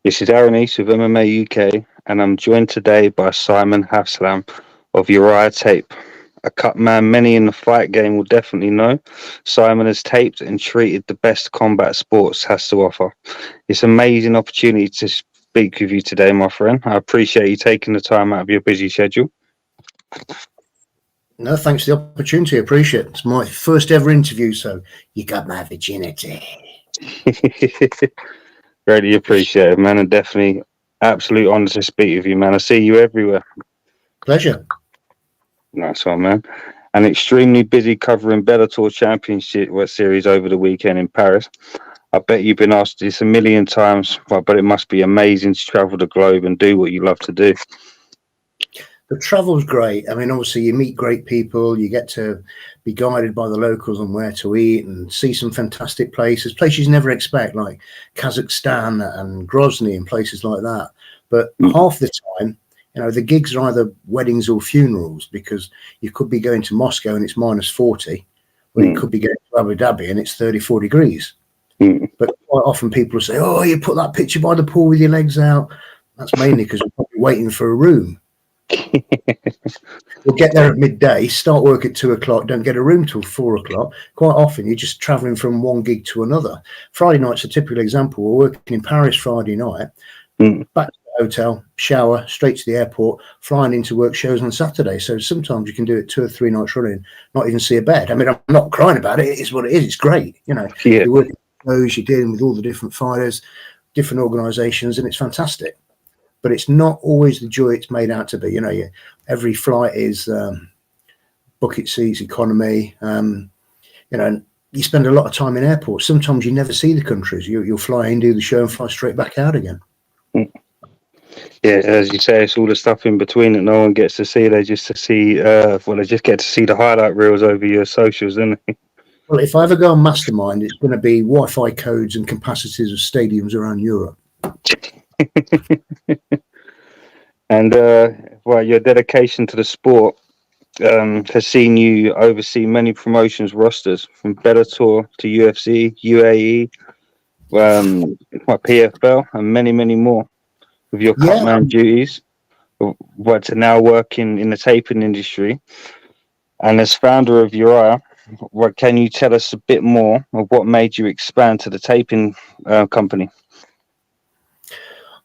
This is Aaron East with MMA UK, and I'm joined today by Simon Haslam of Yoroi Tape, a cut man many in the fight game will definitely know. Simon has taped and treated the best combat sports has to offer. It's an amazing opportunity to speak with you today, my friend. I appreciate you taking the time out of your busy schedule. No, thanks for the opportunity. I appreciate it. It's my first ever interview, so you got my virginity. Really appreciate it, man, and definitely absolute honour to speak with you, man. I see you everywhere. Pleasure. Nice one, man. And extremely busy covering Bellator Championship Series over the weekend in Paris. I bet you've been asked this a million times, but it must be amazing to travel the globe and do what you love to do. The travel's great. I mean, obviously, you meet great people. You get to be guided by the locals on where to eat and see some fantastic places you never expect, like Kazakhstan and Grozny and places like that. But half the time, you know, the gigs are either weddings or funerals, because you could be going to Moscow and it's -40, or you could be going to Abu Dhabi and it's 34 degrees. But quite often people will say, oh, you put that picture by the pool with your legs out. That's mainly because we're probably waiting for a room. We'll get there at midday, start work at 2 o'clock, don't get a room till 4 o'clock. Quite often you're just traveling from one gig to another. Friday night's a typical example. We're working in Paris Friday night, back to the hotel, shower, straight to the airport, flying into work shows on Saturday. So sometimes you can do it 2 or 3 nights running, not even see a bed. I mean, I'm not crying about it. It is what it is. It's great. You know, you're working shows, you're dealing with all the different fighters, different organizations, and it's fantastic. But it's not always the joy it's made out to be. You know, every flight is bucket seats, economy. You know, you spend a lot of time in airports. Sometimes you never see the countries. You'll fly in, do the show, and fly straight back out again. Yeah, as you say, it's all the stuff in between that no one gets to see. They just get to see the highlight reels over your socials, don't they? Well, if I ever go on Mastermind, it's going to be Wi-Fi codes and capacities of stadiums around Europe. And your dedication to the sport has seen you oversee many promotions rosters, from Bellator to UFC, UAE, PFL, and many, many more, with your cutman duties. To now working in the taping industry, and as founder of Yoroi, can you tell us a bit more of what made you expand to the taping company?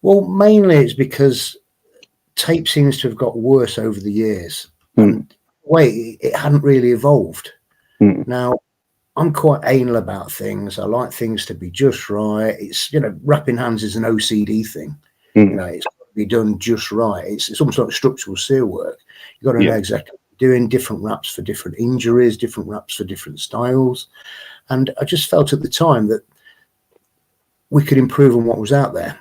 Well, mainly it's because tape seems to have got worse over the years. And the way it hadn't really evolved. Now, I'm quite anal about things. I like things to be just right. It's, you know, wrapping hands is an OCD thing. You know, it's got to be done just right. It's almost like structural seal work. You've got to know exactly what you're doing, different wraps for different injuries, different wraps for different styles. And I just felt at the time that we could improve on what was out there.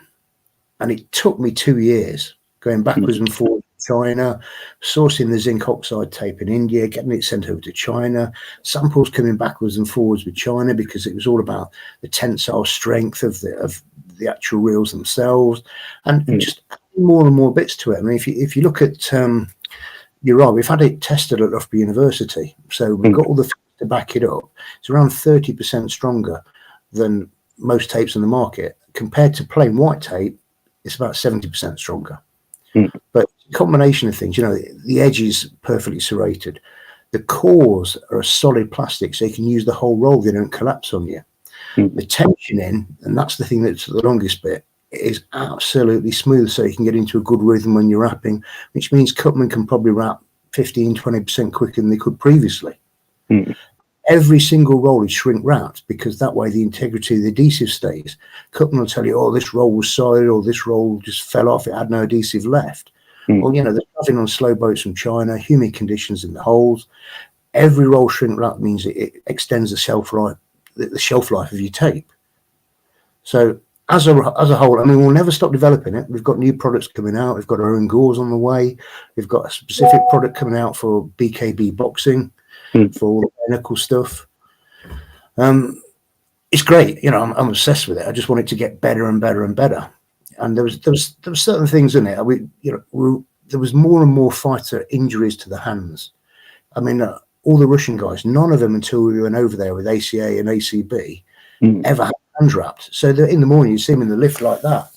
And it took me 2 years going backwards and forwards to China, sourcing the zinc oxide tape in India, getting it sent over to China, samples coming backwards and forwards with China, because it was all about the tensile strength of the actual reels themselves, and just more and more bits to it. I mean, if you look at Yoroi, we've had it tested at Loughborough University, so we've got all the things to back it up. It's around 30% stronger than most tapes on the market. Compared to plain white tape, it's about 70% stronger. But a combination of things, you know, the edge is perfectly serrated. The cores are a solid plastic, so you can use the whole roll. They don't collapse on you. The tension in, and that's the thing that's the longest bit, is absolutely smooth, so you can get into a good rhythm when you're wrapping, which means cutmen can probably wrap 15-20% quicker than they could previously. Every single roll is shrink wrapped, because that way the integrity of the adhesive stays. Cutman will tell you, oh, this roll was solid, or this roll just fell off, it had no adhesive left. Well, you know, they're traveling on slow boats from China, humid conditions in the holes. Every roll shrink wrap means it extends the shelf life of your tape. So as a whole, I mean, we'll never stop developing it. We've got new products coming out. We've got our own gauze on the way. We've got a specific product coming out for BKB boxing, for all the technical stuff. It's great. You know, I'm obsessed with it. I just want it to get better and better and better. And there was certain things in it. There was more and more fighter injuries to the hands. I mean, all the Russian guys, none of them until we went over there with ACA and ACB ever had hands wrapped. So that in the morning you see them in the lift like that.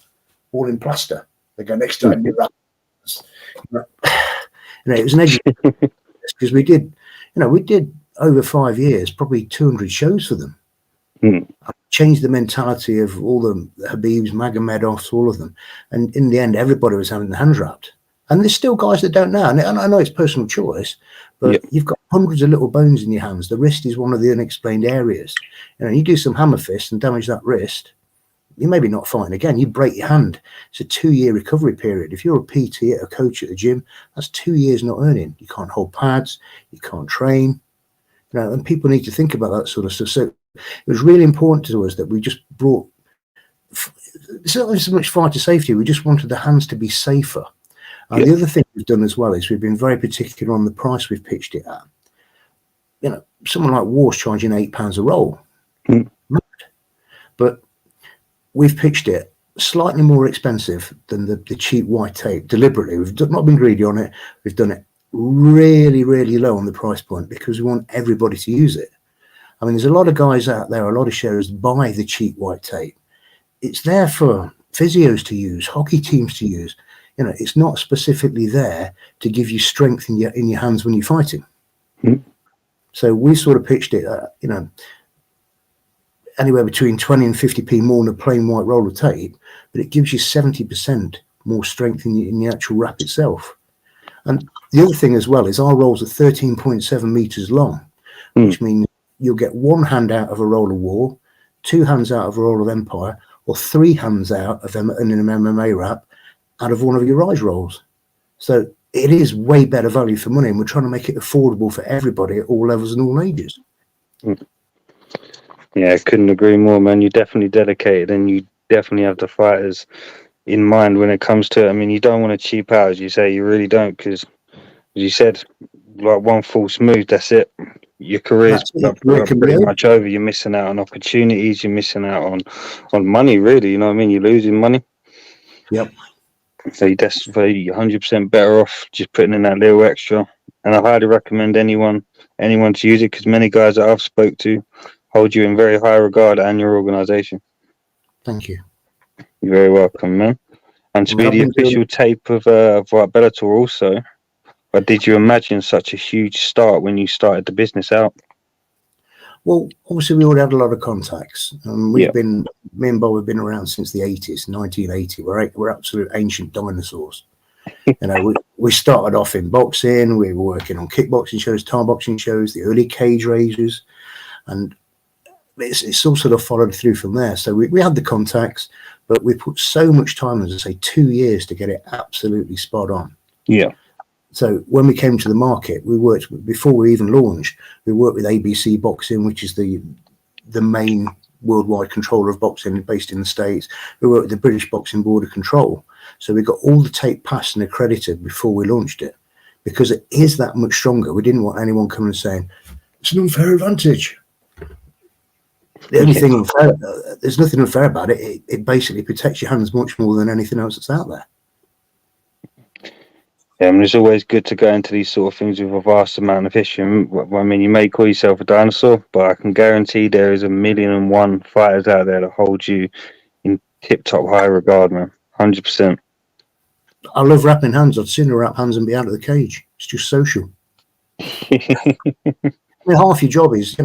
all in plaster. They go, next time you wrap. It was an education because we did over 5 years, probably 200 shows for them. Changed the mentality of all the Habibs, Magomedovs, all of them. And in the end, everybody was having the hands wrapped. And there's still guys that don't know. And I know it's personal choice, but you've got hundreds of little bones in your hands. The wrist is one of the unexplained areas. You do some hammer fist and damage that wrist, you're maybe not fighting again. You break your hand. It's a 2-year recovery period. If you're a PT, a coach at the gym, that's 2 years not earning. You can't hold pads. You can't train. And people need to think about that sort of stuff. So it was really important to us that we just brought, it's not so much fighter safety, we just wanted the hands to be safer. And the other thing we've done as well is we've been very particular on the price we've pitched it at. Someone like War's charging £8 a roll. But we've pitched it slightly more expensive than the cheap white tape deliberately. We've not been greedy on it. We've done it really, really low on the price point because we want everybody to use it. I mean, there's a lot of guys out there, a lot of sharers buy the cheap white tape. It's there for physios to use, hockey teams to use. It's not specifically there to give you strength in your hands when you're fighting. So we sort of pitched it, anywhere between 20 and 50p more than a plain white roll of tape, but it gives you 70% more strength in the actual wrap itself. And the other thing as well is our rolls are 13.7 meters long, which means you'll get one hand out of a roll of War, 2 hands out of a roll of Empire, or 3 hands out of an MMA wrap out of one of your Yoroi rolls. So it is way better value for money, and we're trying to make it affordable for everybody at all levels and all ages. Yeah, I couldn't agree more, man. You're definitely dedicated, and you definitely have the fighters in mind when it comes to it. I mean, you don't want to cheap out, as you say. You really don't, because, as you said, like one false move, that's it. Your career's pretty much over. You're missing out on opportunities. You're missing out on money, really. You know what I mean? You're losing money. Yep. So you're 100% better off just putting in that little extra. And I highly recommend anyone to use it, because many guys that I've spoke to hold you in very high regard and your organisation. Thank you. You're very welcome, man. And to be the official tape of Bellator also, but did you imagine such a huge start when you started the business out? Well, obviously we already had a lot of contacts. Me and Bob have been around since the 80s, 1980. We're absolute ancient dinosaurs. We started off in boxing. We were working on kickboxing shows, Thai boxing shows, the early cage races, and it's all sort of followed through from there. So we had the contacts, but we put so much time, as I say, 2 years to get it absolutely spot on. Yeah. So when we came to the market, we worked, before we even launched, we worked with ABC Boxing, which is the main worldwide controller of boxing based in the States. We worked with the British Boxing Board of Control. So we got all the tape passed and accredited before we launched it, because it is that much stronger. We didn't want anyone coming and saying, it's an unfair advantage. The only thing unfair, there's nothing unfair about it. It basically protects your hands much more than anything else that's out there. Yeah, I mean, it's always good to go into these sort of things with a vast amount of history. I mean, you may call yourself a dinosaur, but I can guarantee there is 1,000,001 fighters out there that hold you in tip-top high regard, man. 100%. I love wrapping hands. I'd sooner wrap hands and be out of the cage. It's just social. I mean, half your job is,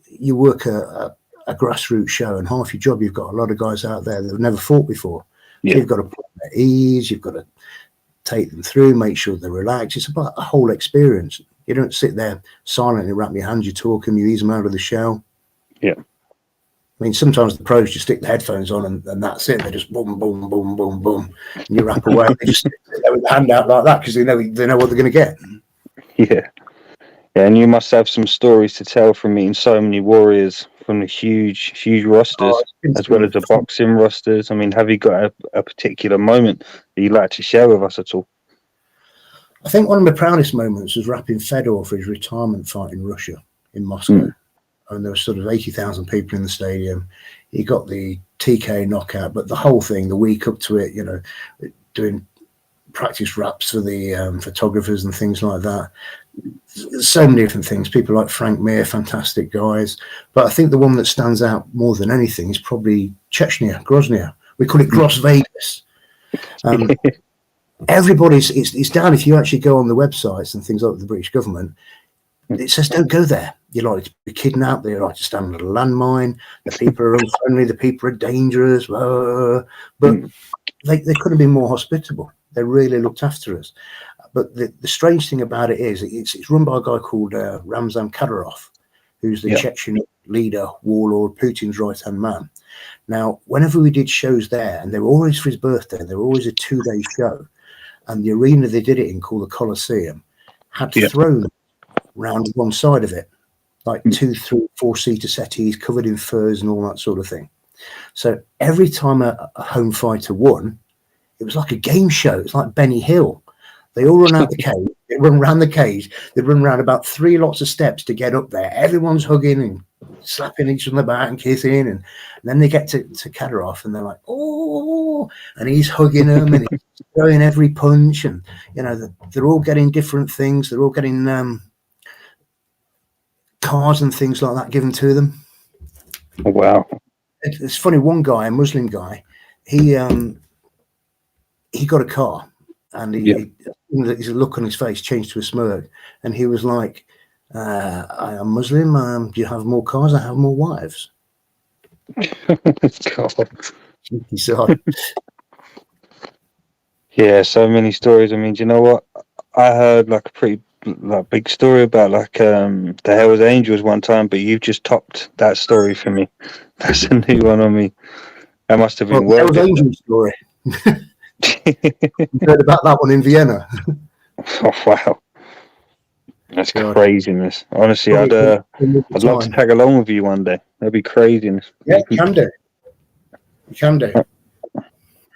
you work a grassroots show, and half your job, you've got a lot of guys out there that have never fought before. So you've got to put them at ease. You've got to take them through, make sure they're relaxed. It's about a whole experience. You don't sit there silently wrap your hands, you talk them, you ease them out of the shell. Yeah. I mean, sometimes the pros just stick the headphones on and that's it. They just boom, boom, boom, boom, boom, and you wrap away. They just sit there with the hand out like that because they know what they're going to get. Yeah. Yeah, and you must have some stories to tell from meeting so many warriors from the huge rosters, as well as the boxing rosters. I mean, have you got a particular moment that you'd like to share with us at all? I think one of my proudest moments was wrapping Fedor for his retirement fight in Russia, in Moscow. And there were sort of 80,000 people in the stadium. He got the TK knockout, but the whole thing, the week up to it, doing practice wraps for the photographers and things like that. So many different things. People like Frank Mir, fantastic guys. But I think the one that stands out more than anything is probably Chechnya, Grozny. We call it Gros Vegas. Everybody's it's down. If you actually go on the websites and things like the British government, it says don't go there. You're likely to be kidnapped. You're likely to stand on a landmine. The people are unfriendly. The people are dangerous. But they could have been more hospitable. They really looked after us. But the strange thing about it is it's run by a guy called Ramzan Kadyrov, who's the Chechen leader, warlord, Putin's right-hand man. Now, whenever we did shows there, and they were always for his birthday, they were always a 2-day show, and the arena they did it in, called the Colosseum, had thrown round one side of it, like 2, 3, 4-seater settees covered in furs and all that sort of thing. So every time a home fighter won, it was like a game show. It's like Benny Hill. They all run out the cage. They run around the cage. They run around about 3 lots of steps to get up there. Everyone's hugging and slapping each other on the back and kissing. And then they get to Kadyrov and they're like, oh, and he's hugging them and he's throwing every punch. And, you know, they're all getting different things. They're all getting cars and things like that given to them. Oh, wow. It's funny. One guy, a Muslim guy, he got a car. And his look on his face changed to a smirk, and he was like, "I am Muslim. Do you have more cars? I have more wives." God. So, yeah, so many stories. I mean, do you know what? I heard like a pretty big story about the Hell's Angels one time, but you've just topped that story for me. That's a new one on me. That must have been Hell's Angels story. You heard about that one in Vienna? Oh wow, that's craziness. Honestly, I'd love to tag along with you one day. That'd be craziness. Yeah, you can do. You can do.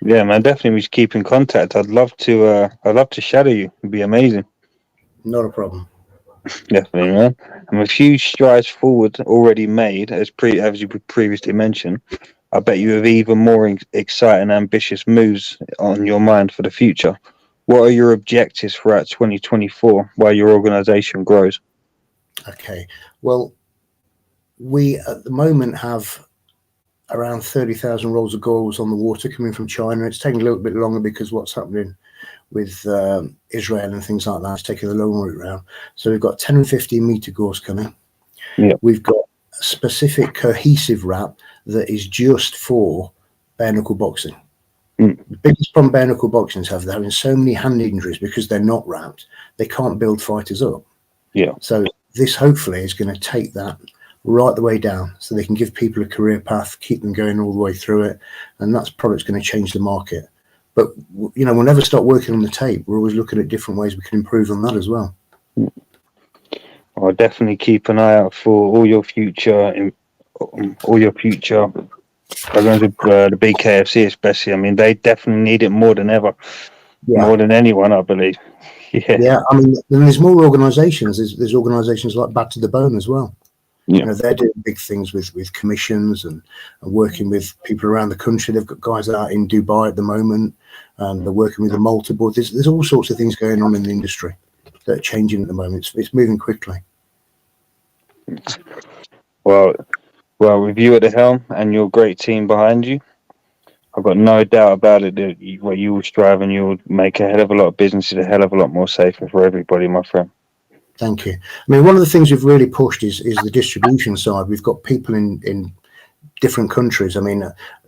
Yeah, man, definitely. We should keep in contact. I'd love to shadow you. It'd be amazing. Not a problem. Definitely, man. And with huge strides forward already made, as you previously mentioned, I bet you have even more exciting, ambitious moves on your mind for the future. What are your objectives throughout 2024 while your organisation grows? Okay. Well, we at the moment have around 30,000 rolls of goals on the water coming from China. It's taking a little bit longer because what's happening with Israel and things like that is taking the long route round. So we've got 10 and 15 meter gauze coming. Yeah. We've got a specific cohesive wrap that is just for bare knuckle boxing. The biggest problem bare knuckle boxing have, they're having so many hand injuries because they're not wrapped. They can't build fighters up. Yeah. So this hopefully is going to take that right the way down so they can give people a career path, keep them going all the way through it. And that product's going to change the market. But, you know, we'll never stop working on the tape. We're always looking at different ways we can improve on that as well. I'll definitely keep an eye out for all your future programs with the BKFC especially. I mean, they definitely need it more than ever. Yeah. More than anyone, I believe. Yeah, I mean, then there's more organisations. There's organisations like Back to the Bone as well. Yeah. You know, they're doing big things with commissions and working with people around the country. They've got guys out in Dubai at the moment, and they're working with the multi-board. There's all sorts of things going on in the industry that are changing at the moment. It's moving quickly. Well, with you at the helm and your great team behind you, I've got no doubt about it that you will strive and you'll make a hell of a lot of businesses a hell of a lot more safer for everybody, my friend. Thank you. I mean, one of the things we've really pushed is the distribution side. We've got people in different countries. I mean,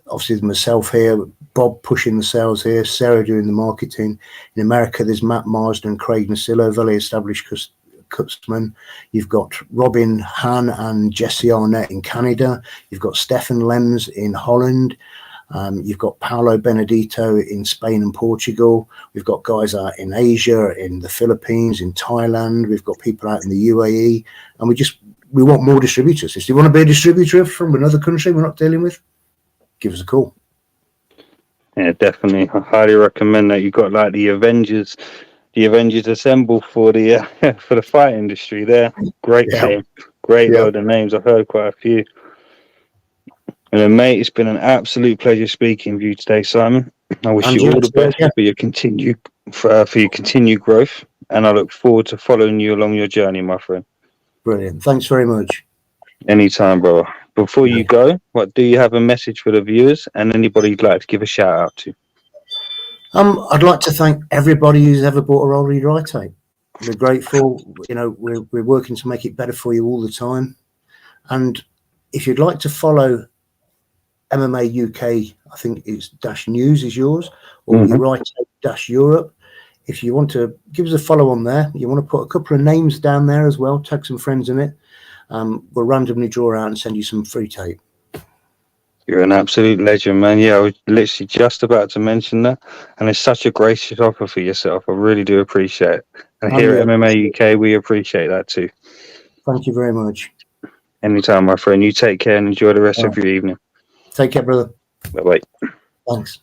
obviously myself here, Bob pushing the sales here, Sarah doing the marketing. In America, there's Matt Marsden, Craig Nasillo, very established cutsman. You've got Robin Han and Jesse Arnett in Canada. You've got Stefan Lems in Holland. You've got Paolo Benedito in Spain and Portugal. We've got guys out in Asia, in the Philippines, in Thailand. We've got people out in the UAE, and we want more distributors. If you want to be a distributor from another country we're not dealing with, give us a call. Yeah, definitely. I highly recommend that. You've got like the Avengers assemble for the for the fight industry there. Great team, great load of names. I've heard quite a few. And then, mate, it's been an absolute pleasure speaking with you today, Simon. I wish you all the best for your continued growth, and I look forward to following you along your journey, my friend. Brilliant. Thanks very much. Anytime, brother. Before you go, do you have a message for the viewers and anybody you'd like to give a shout out to? I'd like to thank everybody who's ever bought a roll Yoroi tape. We're grateful. You know, we're working to make it better for you all the time. And if you'd like to follow MMA UK, I think it's Dash News is yours, or Yoroi Tape Dash Europe. If you want to give us a follow on there, you want to put a couple of names down there as well, tag some friends in it. We'll randomly draw out and send you some free tape. You're an absolute legend, man. Yeah, I was literally just about to mention that. And it's such a gracious offer for yourself. I really do appreciate it. And here at MMA UK, we appreciate that too. Thank you very much. Anytime, my friend. You take care and enjoy the rest of your evening. Take care, brother. Bye-bye. Thanks.